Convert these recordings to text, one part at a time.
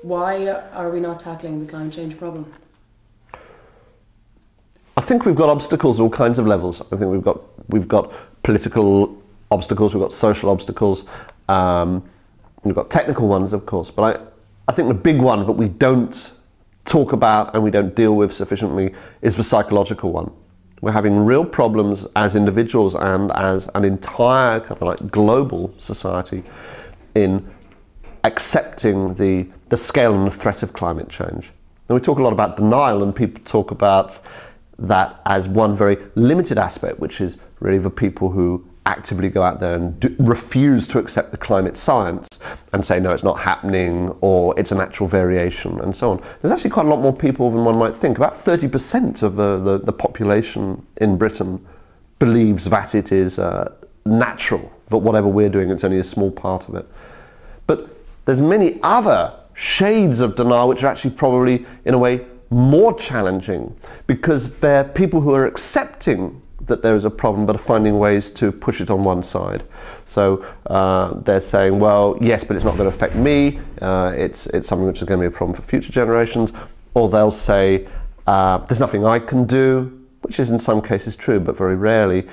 Why are we not tackling the climate change problem? I think we've got obstacles at all kinds of levels. I think we've got political obstacles, we've got social obstacles, we've got technical ones, of course. But I think the big one that we don't talk about and we don't deal with sufficiently is the psychological one. We're having real problems as individuals and as an entire kind of like global society in accepting the scale and the threat of climate change. And we talk a lot about denial, and people talk about that as one very limited aspect, which is really the people who actively go out there and refuse to accept the climate science and say, no, it's not happening, or it's a natural variation, and so on. There's actually quite a lot more people than one might think. About 30% of the population in Britain believes that it is natural, that whatever we're doing, it's only a small part of it. But there's many other shades of denial which are actually probably, in a way, more challenging, because they're people who are accepting that there is a problem but are finding ways to push it on one side. So they're saying, well, yes, but it's not going to affect me, it's something which is going to be a problem for future generations. Or they'll say, there's nothing I can do, which is in some cases true, but very rarely.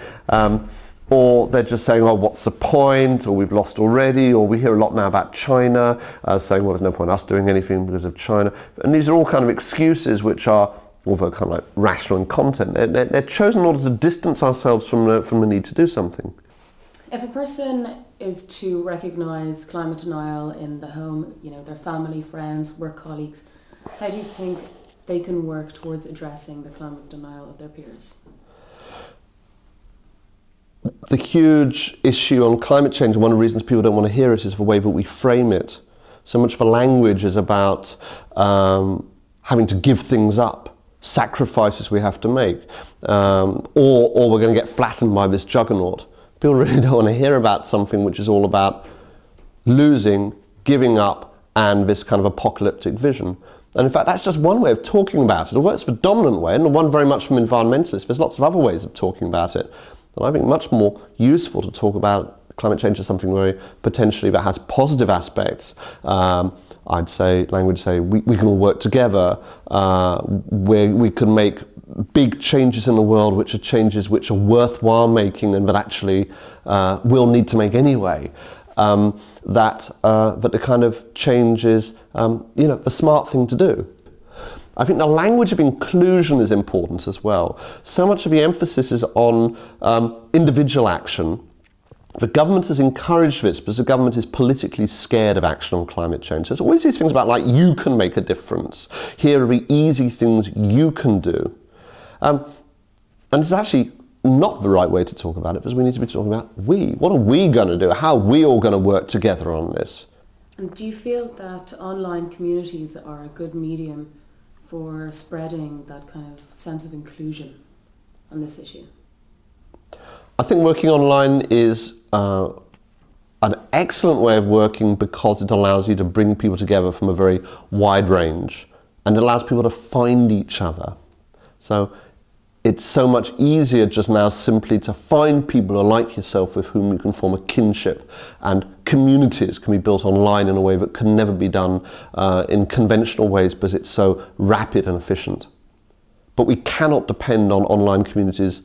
Or they're just saying, oh, what's the point, or we've lost already, or we hear a lot now about China, saying, well, there's no point us doing anything because of China. And these are all kind of excuses which are, although kind of like rational in content, they're chosen in order to distance ourselves from the need to do something. If a person is to recognise climate denial in the home, their family, friends, work colleagues, how do you think they can work towards addressing the climate denial of their peers? The huge issue on climate change, and one of the reasons people don't want to hear it, is the way that we frame it. So much of the language is about having to give things up, sacrifices we have to make, or we're going to get flattened by this juggernaut. People really don't want to hear about something which is all about losing, giving up, and this kind of apocalyptic vision. And in fact, that's just one way of talking about it, although it's the dominant way, and the one very much from environmentalists. There's lots of other ways of talking about it. And I think much more useful to talk about climate change as something very potentially that has positive aspects. I'd say, language say, we can all work together, where we can make big changes in the world, which are changes which are worthwhile making and that actually we'll need to make anyway. But the kind of change is, the smart thing to do. I think the language of inclusion is important as well. So much of the emphasis is on individual action. The government has encouraged this because the government is politically scared of action on climate change. There's always these things about, like, you can make a difference. Here are the easy things you can do. And it's actually not the right way to talk about it, because we need to be talking about we. What are we going to do? How are we all going to work together on this? And do you feel that online communities are a good medium for spreading that kind of sense of inclusion on this issue? I think working online is an excellent way of working because it allows you to bring people together from a very wide range, and it allows people to find each other. So it's so much easier just now simply to find people who are like yourself with whom you can form a kinship, and communities can be built online in a way that can never be done in conventional ways because it's so rapid and efficient. But we cannot depend on online communities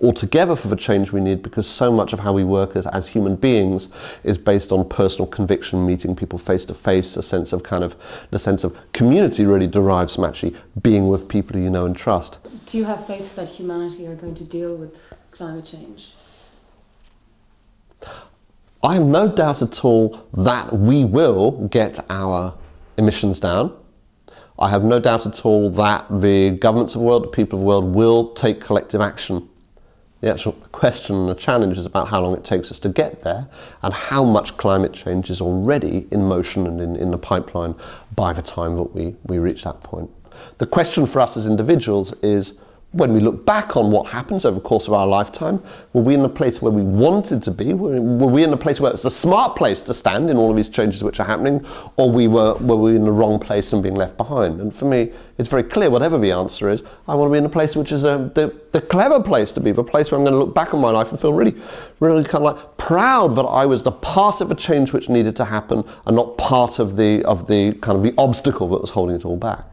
altogether for the change we need, because so much of how we work as human beings is based on personal conviction, meeting people face to face. The sense of community really derives from actually being with people who you know and trust. Do you have faith that humanity are going to deal with climate change? I have no doubt at all that we will get our emissions down. I have no doubt at all that the governments of the world, the people of the world, will take collective action. The actual question and the challenge is about how long it takes us to get there, and how much climate change is already in motion and in the pipeline by the time that we reach that point. The question for us as individuals is, when we look back on what happens over the course of our lifetime, were we in the place where we wanted to be? Were we in the place where it's a smart place to stand in all of these changes which are happening, or were we in the wrong place and being left behind? And for me, it's very clear, whatever the answer is, I want to be in a place which is the clever place to be, the place where I'm going to look back on my life and feel really, really kind of like proud that I was the part of a change which needed to happen and not part of the kind of the obstacle that was holding it all back.